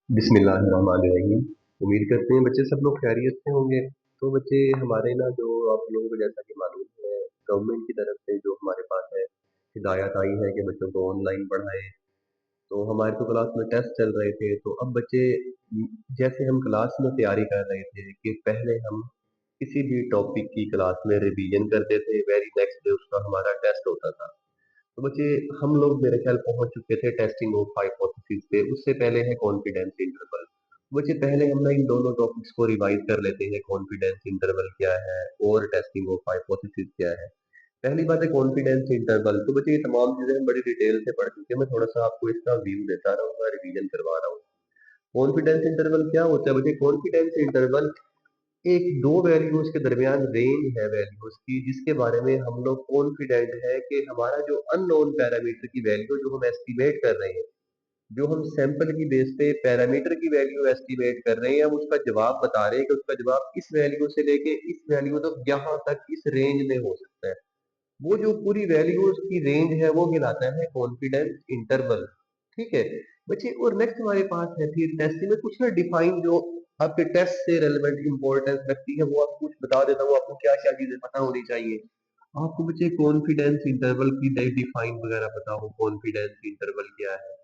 बिस्मिल्लाहिर्रहमानिर्रहीम। उम्मीद करते हैं बच्चे सब लोग खैरियत से होंगे। तो बच्चे हमारे ना जो आप लोगों को जैसा कि मालूम है गवर्नमेंट की तरफ से जो हमारे पास है हिदायत आई है कि बच्चों को ऑनलाइन पढ़ाएं। तो हमारे तो क्लास में टेस्ट चल रहे थे तो अब बच्चे जैसे हम क्लास में तैयारी कर रहे थे कि पहले हम किसी भी टॉपिक की क्लास में रिवीजन करते थे, वेरी नेक्स्ट डे उसका हमारा टेस्ट होता था। तो बच्चे हम लोग मेरे ख्याल पहुंच चुके थे टेस्टिंग ऑफ हाइपोथेसिस पे। उससे पहले है कॉन्फिडेंस इंटरवल। बच्चे पहले हम ना इन दोनों टॉपिक्स को रिवाइज कर लेते हैं, कॉन्फिडेंस इंटरवल क्या है और टेस्टिंग ऑफ हाइपोथेसिस क्या है। पहली बात है कॉन्फिडेंस इंटरवल। तो बच्चे ये तमाम चीजें हम बड़ी डिटेल से पढ़ चुके हैं, मैं थोड़ा सा आपको इसका व्यू देता रहूंगा, रिवीजन करवा रहा हूँ। कॉन्फिडेंस इंटरवल क्या होता है बच्चे? कॉन्फिडेंस इंटरवल एक दो वैल्यूज के दरमियान रेंज है वैल्यूज की, जिसके बारे में हम लोग कॉन्फिडेंट है कि हमारा जो अननोन पैरामीटर की वैल्यू जो हम एस्टिमेट कर रहे हैं, जो हम सैंपल की बेस पे पैरामीटर की वैल्यू एस्टिमेट कर रहे हैं, हम उसका जवाब बता रहे हैं कि उसका जवाब इस वैल्यू से लेके इस वैल्यू तक यहाँ तक इस रेंज में हो सकता है। वो जो पूरी वैल्यूज की रेंज है वो कहलाता है कॉन्फिडेंस इंटरवल। ठीक है बच्चे। और नेक्स्ट हमारे पास है फिर टेस्टिंग में कुछ ना डिफाइन जो आपके टेस्ट से रेलेवेंट इंपॉर्टेंस रखती है, वो आपको कुछ बता देता हूँ आपको क्या क्या चीजें पता होनी चाहिए। आपको बच्चे कॉन्फिडेंस इंटरवल की डिफाइन वगैरह पता हो, कॉन्फिडेंस इंटरवल क्या है।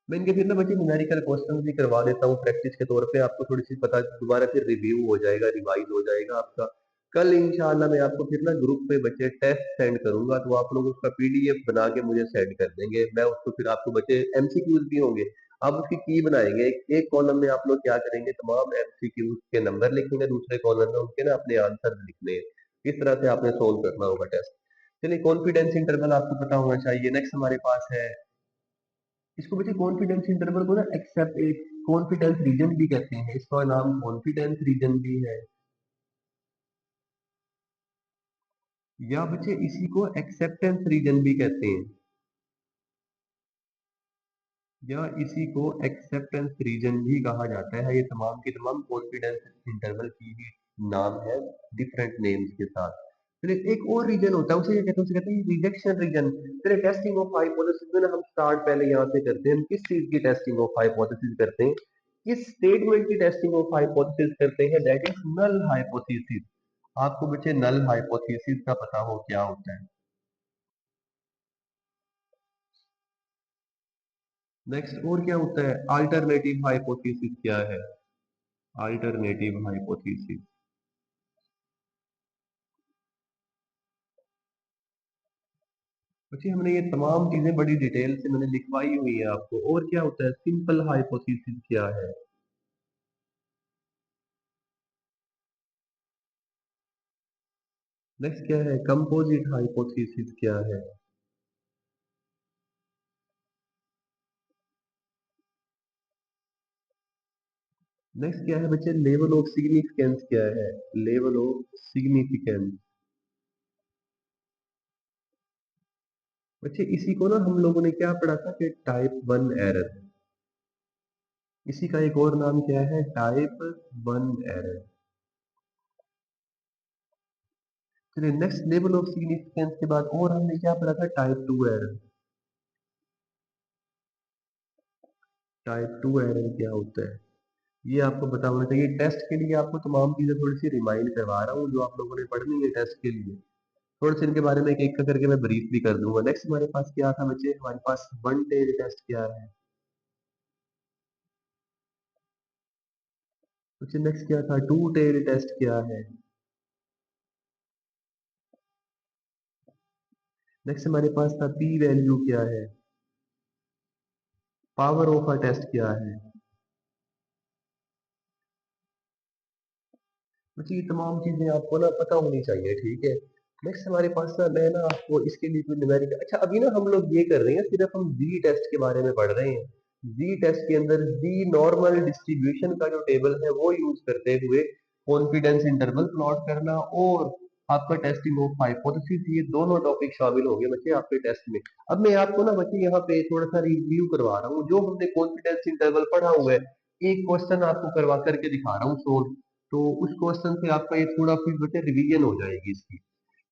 मैं इनके फिर ना बच्चे न्यूमेरिकल क्वेश्चन भी करवा देता हूँ प्रैक्टिस के तौर पे, आपको थोड़ी सी पता दोबारा फिर रिव्यू हो जाएगा, रिवाइज हो जाएगा आपका। कल इंशाल्लाह मैं आपको फिर ना ग्रुप पे बच्चे टेस्ट सेंड करूंगा, तो आप लोग उसका पीडीएफ बना के मुझे सेंड कर देंगे। मैं उसको फिर आपको बच्चे एमसीक्यूज भी होंगे, आप उसकी की बनाएंगे। एक कॉलम में आप लोग क्या करेंगे, तमाम एमसीक्यूज के नंबर लिखेंगे, दूसरे कॉलम में उनके ना अपने आंसर लिखने हैं। इस तरह से आपने सोल्व करना होगा टेस्ट। चलिए कॉन्फिडेंस इंटरवल आपको पता होना चाहिए। नेक्स्ट हमारे पास है, इसको बच्चे कॉन्फिडेंस इंटरवल को ना एक्सेप्ट एक कॉन्फिडेंस रीजन भी कहते हैं, इसका नाम कॉन्फिडेंस रीजन भी है, या बच्चे इसी को एक्सेप्टेंस रीजन भी कहते हैं, या इसी को एक्सेप्टेंस रीजन भी कहा जाता है। ये तमाम की तमाम कॉन्फिडेंस इंटरवल की ही नाम है, डिफरेंट नेम्स के साथ। फिर एक और रीजन होता है, उसे क्या कहते हैं? उसे कहते हैं रिजेक्शन रीजन। फिर टेस्टिंग ऑफ हाइपोथेसिस में ना हम स्टार्ट पहले यहाँ से करते हैं, हम किस चीज की टेस्टिंग ऑफ हाइपोथेसिस करते हैं, किस स्टेटमेंट की टेस्टिंग ऑफ हाइपोथेसिस करते हैं, दैट इज नल हाइपोथेसिस। आपको बच्चे नल हाइपोथेसिस का पता हो क्या होता है। नेक्स्ट और क्या होता है, अल्टरनेटिव हाइपोथेसिस क्या है? Alternative hypothesis. बच्चे हमने ये तमाम चीजें बड़ी डिटेल से मैंने लिखवाई हुई है आपको। और क्या होता है, सिंपल हाइपोथेसिस क्या है? नेक्स्ट क्या है, कंपोजिट हाइपोथेसिस क्या है? नेक्स्ट क्या है बच्चे, लेवल ऑफ सिग्निफिकेंस क्या है? Level of significance. बच्चे इसी को ना हम लोगों ने क्या पढ़ा था कि टाइप वन एरर। इसी का एक और नाम क्या है, टाइप वन एरर। चलिए नेक्स्ट, लेवल ऑफ सिग्निफिकेंस के बाद और हमने क्या पढ़ा था, type two error. Type two error क्या होता है ये आपको पता होना चाहिए। टेस्ट के लिए आपको तमाम चीजें थोड़ी सी रिमाइंड करवा रहा हूँ जो आप लोगों ने पढ़नी है टेस्ट के लिए। थोड़े से इनके बारे में एक एक करके मैं ब्रीफ भी कर दूंगा। नेक्स्ट हमारे पास क्या था बच्चे, हमारे पास वन टेल टेस्ट क्या है? बच्चे नेक्स्ट क्या था, टू टेल टेस्ट क्या है? नेक्स्ट हमारे पास था पी वैल्यू क्या है? पावर ऑफ अ टेस्ट क्या है? बच्चे ये तमाम चीजें आपको ना पता होनी चाहिए, ठीक है। नेक्स्ट हमारे पास ना, मैं ना आपको इसके लिए कोई न्यूमेरिकल, अच्छा अभी ना हम लोग ये कर रहे हैं, सिर्फ हम जी टेस्ट के बारे में पढ़ रहे हैं। जी टेस्ट के अंदर जी नॉर्मल डिस्ट्रीब्यूशन का जो टेबल है वो यूज करते हुए कॉन्फिडेंस इंटरवल प्लॉट करना और आपका टेस्टिंग ऑफ हाइपोथेसिस, ये दोनों टॉपिक शामिल होंगे बच्चे आपके टेस्ट में। अब मैं आपको ना बच्चे यहाँ पे थोड़ा सा रिव्यू करवा रहा हूँ जो हमने कॉन्फिडेंस इंटरवल पढ़ा हुआ है। एक क्वेश्चन आपको करवा करके दिखा रहा हूँ सोल्व, तो उस क्वेश्चन से आपका ये थोड़ा फिर बच्चे रिवीजन हो जाएगी इसकी।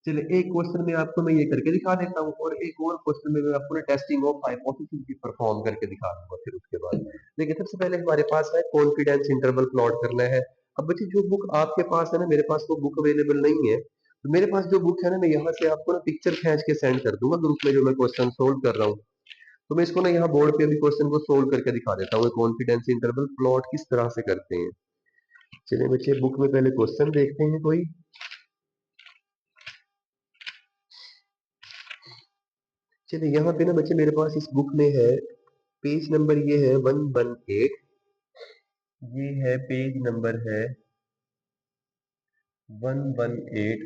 चलिए एक क्वेश्चन में आपको मैं ये करके दिखा देता हूँ और एक और क्वेश्चन में मैं आपको ना टेस्टिंग ऑफ हाइपोथेसिस भी परफॉर्म करके दिखा दूंगा फिर उसके बाद। देखिए सबसे पहले हमारे पास है कॉन्फिडेंस इंटरवल प्लॉट करना है। अब बच्चे जो बुक आपके पास है ना, मेरे पास वो बुक अवेलेबल नहीं है, तो मेरे पास जो बुक है ना, मैं यहाँ से आपको ना पिक्चर खींच के सेंड कर दूंगा ग्रुप में जो मैं क्वेश्चन सोल्व कर रहा हूँ। तो मैं इसको ना यहाँ बोर्ड पे अभी क्वेश्चन को सोल्व करके दिखा देता हूँ कॉन्फिडेंस इंटरवल प्लॉट किस तरह से करते हैं। चलिए बच्चे बुक में पहले क्वेश्चन देखते हैं कोई। चलिए यहाँ पे ना बच्चे मेरे पास इस बुक में है, पेज नंबर ये है 118। ये है पेज नंबर है 118।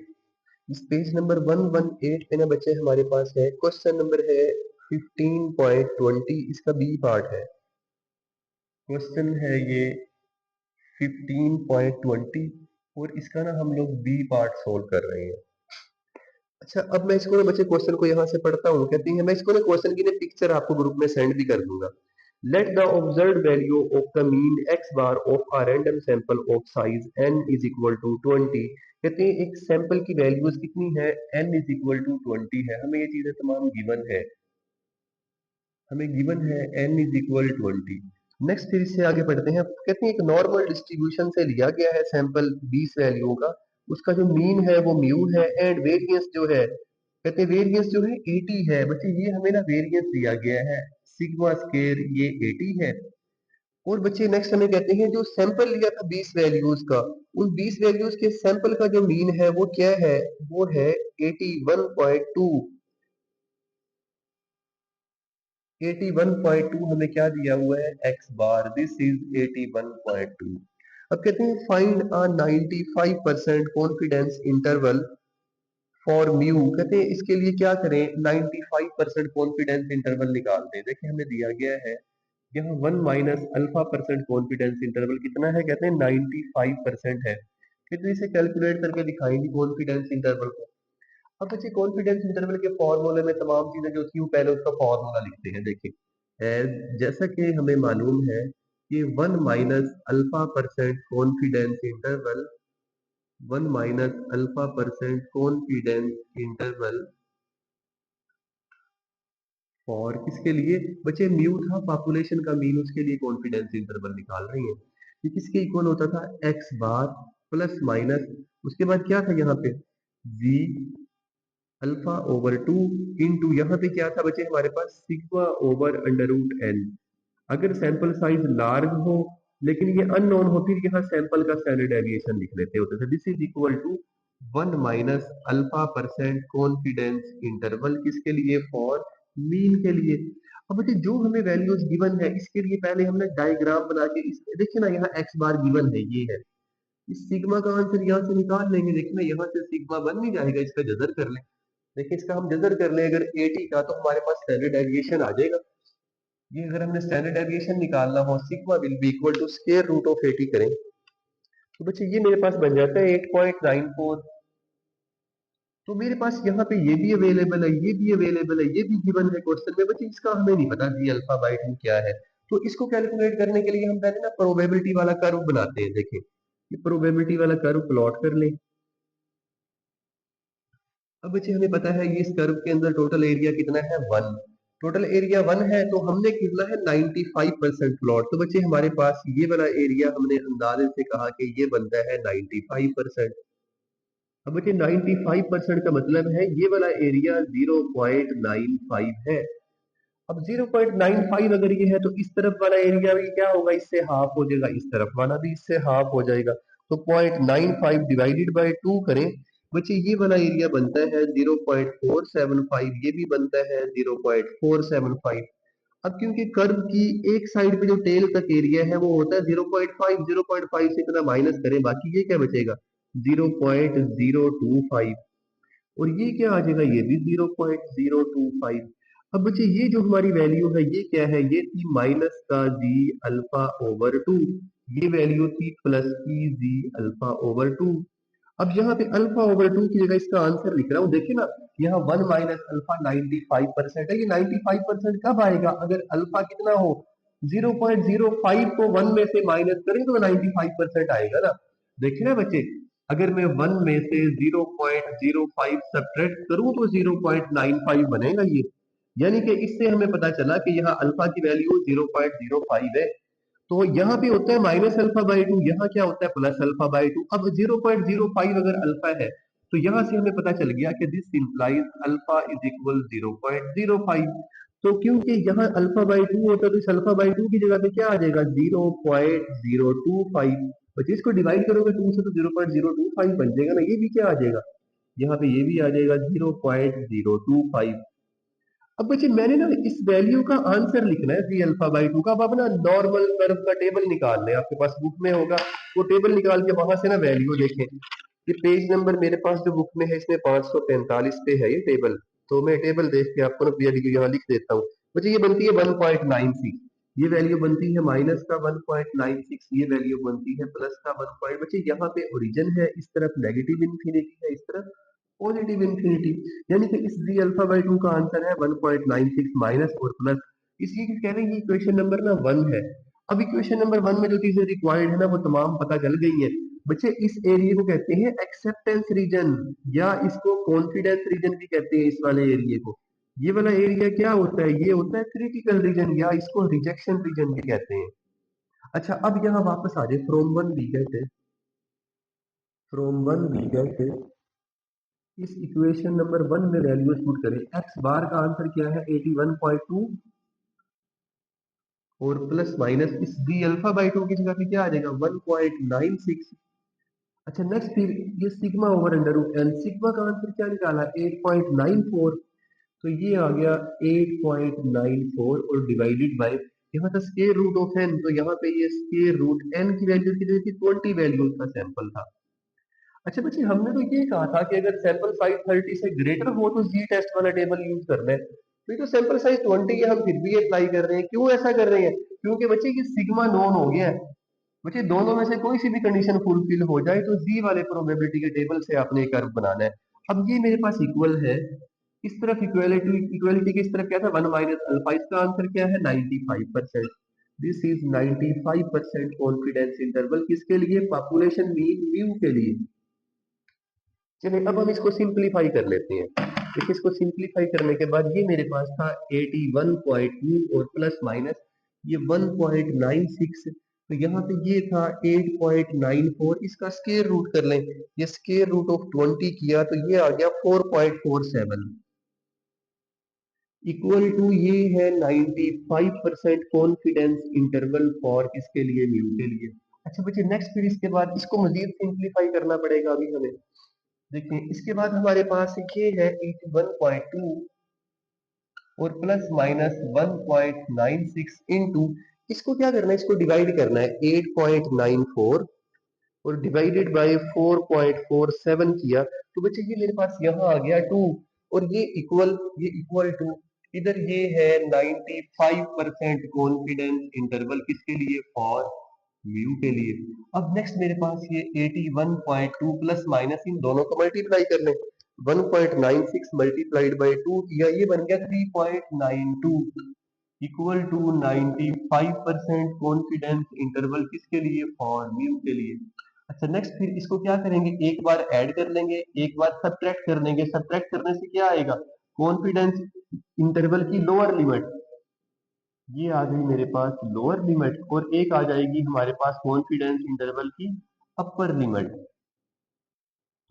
इस पेज नंबर 118 पे ना बच्चे हमारे पास है क्वेश्चन नंबर है 15.20, इसका बी पार्ट है। क्वेश्चन है ये 15.20 और इसका ना हम लोग बी पार्ट सोल्व कर रहे हैं। अच्छा अब मैं इसको ना बच्चे क्वेश्चन को यहाँ से पढ़ता हूँ, कहती है मैं इसको ना क्वेश्चन की ना पिक्चर आपको ग्रुप में सेंड भी कर दूंगा। Let the observed value of the mean x bar of a random sample of size n is equal to 20। कहते हैं एक सैंपल की वैल्यूज कितनी है, n इज इक्वल टू 20 है, हमें ये चीजें तमाम गिवन है, हमें गिवन है n इज इक्वल 20। नेक्स्ट फिर इससे आगे बढ़ते हैं। कहते हैं एक नॉर्मल डिस्ट्रीब्यूशन से लिया गया है सैंपल 20 वैल्यूओं का, उसका जो मीन है वो म्यू है एंड वेरिएंस जो है, कहते हैं वेरिएंस जो है 80 है। बच्चे ये हमें ना वेरिएंस दिया गया है सिग्मा स्केयर, ये 80 है। और बच्चे नेक्स्ट हमें कहते हैं जो सैंपल लिया था 20 वैल्यूज का, उन 20 वैल्यूज के सैंपल का जो मीन है वो क्या है, वो है 81.2। 81.2 हमें क्या दिया हुआ है, एक्स बार, दिस इज 81.2। अब कहते हैं find a 95% confidence interval for mu. कहते हैं इसके लिए क्या करें, 95% कॉन्फिडेंस इंटरवल निकाल दें। देखिए हमें दिया गया है यहाँ 1 minus alpha percent confidence interval कितना है, कहते हैं 95% है। कितने इसे कैलकुलेट करके दिखाएंगे कॉन्फिडेंस इंटरवल को। अब बच्चे कॉन्फिडेंस इंटरवल के फॉर्मूले में तमाम चीजें जो थी वो पहले उसका फॉर्मूला लिखते हैं। देखिए जैसा कि हमें मालूम है कि 1 minus alpha percent confidence interval, 1 minus alpha percent confidence interval और किसके लिए, बच्चे म्यू था पॉपुलेशन का मीन, उसके लिए कॉन्फिडेंस इंटरवल निकाल रही है। ये किसके इक्वल होता था, एक्स बार प्लस माइनस, उसके बाद क्या था यहाँ पे v अल्फा ओवर 2 इंटू यहाँ पे क्या था बच्चे हमारे पास sigma over under root n. अगर सैंपल साइज लार्ज हो लेकिन ये अननोन हो, फिर यहाँ सैंपल का स्टैंडर्ड डेविएशन लिख लेते होते थे। This is equal to 1 minus alpha percent confidence interval, किसके लिए, फॉर मीन के लिए। अब बच्चे जो हमें वैल्यूज गिवन है इसके लिए पहले हमने डायग्राम बना के देखिए ना, यहाँ एक्स बार गिवन है ये है, इस सिग्मा का आंसर यहाँ से निकाल लेंगे। देखिए ना यहाँ से सिग्मा बन नहीं जाएगा, इसका जजर कर ले। देखिए इसका हम जजर कर ले अगर 80 का, तो हमारे पास स्टैंडर्ड डेविएशन आ जाएगा। ये अगर हमने स्टैंडर्ड डेविएशन निकालना हो, sigma will be equal to square root of 80 करें, तो बच्चे ये मेरे पास बन जाता है 8.94। तो मेरे पास यहाँ पे ये भी अवेलेबल है, ये भी अवेलेबल है, ये भी गिवन है क्वेश्चन में। बच्चे इसका हमें नहीं पता जी अल्फा बाई 2 क्या है, तो इसको कैलकुलेट करने के लिए हम पहले ना प्रोबेबिलिटी वाला कर्व बनाते हैं। देखें ये प्रोबेबिलिटी वाला कर्व प्लॉट कर लें। अब बच्चे हमें पता है ये इस कर्व के अंदर टोटल एरिया कितना है, 1। टोटल एरिया 1 है तो हमने कितना है 95% प्लॉट। तो बच्चे हमारे पास ये वाला एरिया हमने अंदाजे से कहा कि ये बनता है 95%। अब बच्चे 95% का मतलब है ये वाला एरिया 0.95 है। अब 0.95 अगर ये है तो इस तरफ वाला एरिया भी क्या होगा, इससे हाफ हो जाएगा, इस तरफ वाला भी इससे हाफ हो जाएगा। तो 0.95 डिवाइडेड बाय 2 करें, बच्चे ये वाला एरिया बनता है 0.475, ये भी बनता है 0.475। अब क्योंकि कर्व की एक साइड पे जो टेल तक एरिया है वो होता है 0.5, 0.5 से इतना माइनस करें, बाकी ये क्या बचेगा 0.025, और ये क्या आ जाएगा, ये भी 0.025। अब बच्चे ये जो हमारी वैल्यू है ये क्या है, ये थी माइनस का जी अल्फा ओवर 2, ये वैल्यू थी प्लस की जी अल्फा ओवर 2। अब यहाँ पे अल्फा ओवर 2 की जगह इसका आंसर लिख रहा हूँ। देखिए ना यहाँ 1 माइनस अल्फा 95% है, ये 95% कब आएगा, अगर अल्फा कितना हो 0.05 को 1 में से माइनस करें तो 95% आएगा ना। देखिए ना बच्चे अगर मैं 1 में से 0.05 सब्ट्रैक्ट करूं तो 0.95 बनेगा ये। यानी कि इससे हमें पता चला कि यहाँ अल्फा की वैल्यू 0.05 है। तो यहाँ पे होता है माइनस अल्फा बाई टू, यहाँ क्या होता है प्लस अल्फा बाई टू। अब 0.05 अगर अल्फा है तो यहाँ से हमें पता चल गया कि this implies alpha is equal 0.05। तो क्योंकि यहाँ अल्फा बाई टू होता है तो इस अल्फा बाई टू की जगह पे क्या आ जाएगा 0.025। बच्चे इसको डिवाइड करोगे टू से तो 0.025 बन जाएगा ना, ये भी क्या आ जाएगा यहाँ पे, ये भी आ जाएगा 0.025। अब बच्चे मैंने ना इस वैल्यू का आंसर लिखना है वी अल्फा बाई टू का। अब अपना नॉर्मल कर्व का टेबल निकालना है, आपके पास बुक में होगा वो टेबल निकाल के वहां से ना वैल्यू देखें। ये पेज नंबर मेरे पास जो बुक में है इसमें 545 पे है ये टेबल। तो मैं टेबल देख के आपको ना वैल्यू यहाँ लिख देता हूँ। बच्चे ये बनती है 1.96, ये वैल्यू बनती है माइनस का 1.96, ये वैल्यू बनती है प्लस का 1 पॉइंट। बच्चे यहाँ पे ओरिजिन है, इस तरफ नेगेटिव इंफिनिटी है, इस तरफ पॉजिटिव इंफिनिटी। यानी कि इस डी अल्फा बाई टू का आंसर है 1.96 माइनस और प्लस। इसी कह रहे हैं इक्वेशन नंबर ना 1 है। अब इक्वेशन नंबर 1 में जो चीजें रिक्वायर्ड है ना वो तमाम पता चल गई है। बच्चे इस एरिया को कहते हैं एक्सेप्टेंस रीजन, या इसको कॉन्फिडेंस रीजन भी कहते हैं इस वाले एरिया को। ये वाला एरिया क्या होता है, ये होता है क्रिटिकल रीजन, या इसको रिजेक्शन रीजन भी कहते हैं। अच्छा अब यहाँ वापस आ जाए, from one we get, from one we get, इस इक्वेशन नंबर 1 में वैल्यूज पुट करें। एक्स बार का आंसर क्या है 81.2 और प्लस माइनस इस डी अल्फा बाई टू की जगह पे क्या आ जाएगा 1.96। अच्छा नेक्स्ट फिर ये sigma over under root n, sigma का आंसर क्या निकाला 8.94। तो ये आ गया 8.94 और डिवाइडेड बाय यहाँ था स्क्वायर रूट ऑफ एन, तो यहाँ पे ये स्क्वायर रूट एन की वैल्यू की जगह 20 वैल्यू का सैंपल था। अच्छा बच्चे हमने तो ये कहा था कि अगर सैंपल साइज 30 से ग्रेटर हो तो जी टेस्ट वाला टेबल यूज करना है। तो ये तो सैंपल साइज 20 है, हम फिर भी अप्लाई कर रहे हैं। क्यों ऐसा कर रहे हैं, क्योंकि बच्चे ये सिग्मा नोन हो गया है। बच्चे दोनों में से कोई सी भी कंडीशन फुलफिल हो जाए तो जी वाले प्रोबेबिलिटी के टेबल से आपने कर्व बनाना है। अब ये मेरे पास इक्वल है, इस तरफ इक्वालिटी, इक्वालिटी की इस तरफ क्या था 1 माइनस अल्फा, इसका आंसर क्या है 95%। दिस इज 95% कॉन्फिडेंस इंटरवल, किसके लिए पॉपुलेशन मीन म्यू के लिए। चलिए अब हम इसको सिंपलीफाई कर लेते हैं। देखिए इसको सिंपलीफाई करने के बाद ये मेरे पास था 81.2 और प्लस माइनस ये 1.96। तो यहाँ पे ये था 8.94, इसका स्क्वायर रूट कर लें, ये स्क्वायर रूट ऑफ 20 किया तो ये आ गया 4.47 इक्वल टू ये है 95% कॉन्फिडेंस इंटरवल फॉर किसके लिए म्यू के लिए। अच्छा बच्चे नेक्स्ट फिर इसके बाद इसको मजीद सिंपलीफाई करना पड़ेगा अभी हमें। देखिए इसके बाद हमारे पास ये है 81.2 और प्लस माइनस 1.96 इंटू, इसको क्या करना है, इसको डिवाइड करना है 8.94 और डिवाइडेड बाय 4.47 किया तो बच्चे ये मेरे पास यहाँ आ गया 2 और ये इक्वल टू इधर ये है 95% कॉन्फिडेंस इंटरवल किसके लिए फॉर म्यू के लिए। अब नेक्स्ट मेरे पास ये 81.2 प्लस माइनस इन दोनों को मल्टीप्लाई कर लें, 1.96 मल्टीप्लाइड बाय 2 किया ये बन गया 3.92 इक्वल टू 95% कॉन्फिडेंस इंटरवल किसके लिए फॉर म्यू के लिए। अच्छा नेक्स्ट फिर इसको क्या करेंगे, एक बार ऐड कर लेंगे एक बार सब्ट्रैक्ट कर लेंगे। सब्ट्रैक्ट करने से क्या आएगा, कॉन्फिडेंस इंटरवल की लोअर लिमिट, ये आ गई मेरे पास लोअर लिमिट और एक आ जाएगी हमारे पास कॉन्फिडेंस इंटरवल की अपर लिमिट।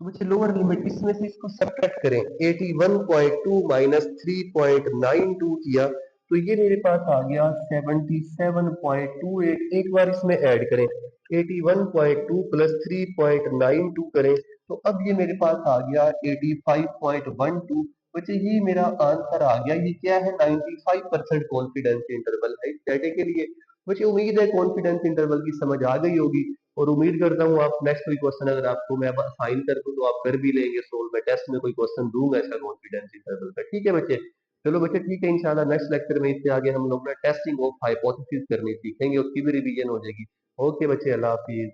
तो बच्चे लोअर लिमिट इसमें से इसको सब्ट्रैक्ट करें 81.2 माइनस 3.92 किया तो ये मेरे पास आ गया 77.28। एक बार इसमें ऐड करें 81.2 प्लस 3.92 करें तो अब ये मेरे पास आ गया 85.12। बच्चे ये मेरा आंसर आ गया, ये क्या है 95% कॉन्फिडेंस इंटरवल है इस डाटा के लिए। मुझे उम्मीद है कॉन्फिडेंस इंटरवल की समझ आ गई होगी और उम्मीद करता हूँ आप नेक्स्ट कोई क्वेश्चन अगर आपको मैं असाइन कर दूं तो आप कर भी लेंगे सोल्व। मैं टेस्ट में कोई क्वेश्चन दूंगा ऐसा कॉन्फिडेंस इंटरवल का, ठीक है बच्चे। चलो बच्चे ठीक है, इंशाल्लाह नेक्स्ट लेक्चर में इससे आगे हम लोग ना टेस्टिंग ऑफ हाइपोथेसिस करनी सीखेंगे, उसकी भी रिवीजन हो जाएगी। ओके बच्चे, अल्लाह हाफिज।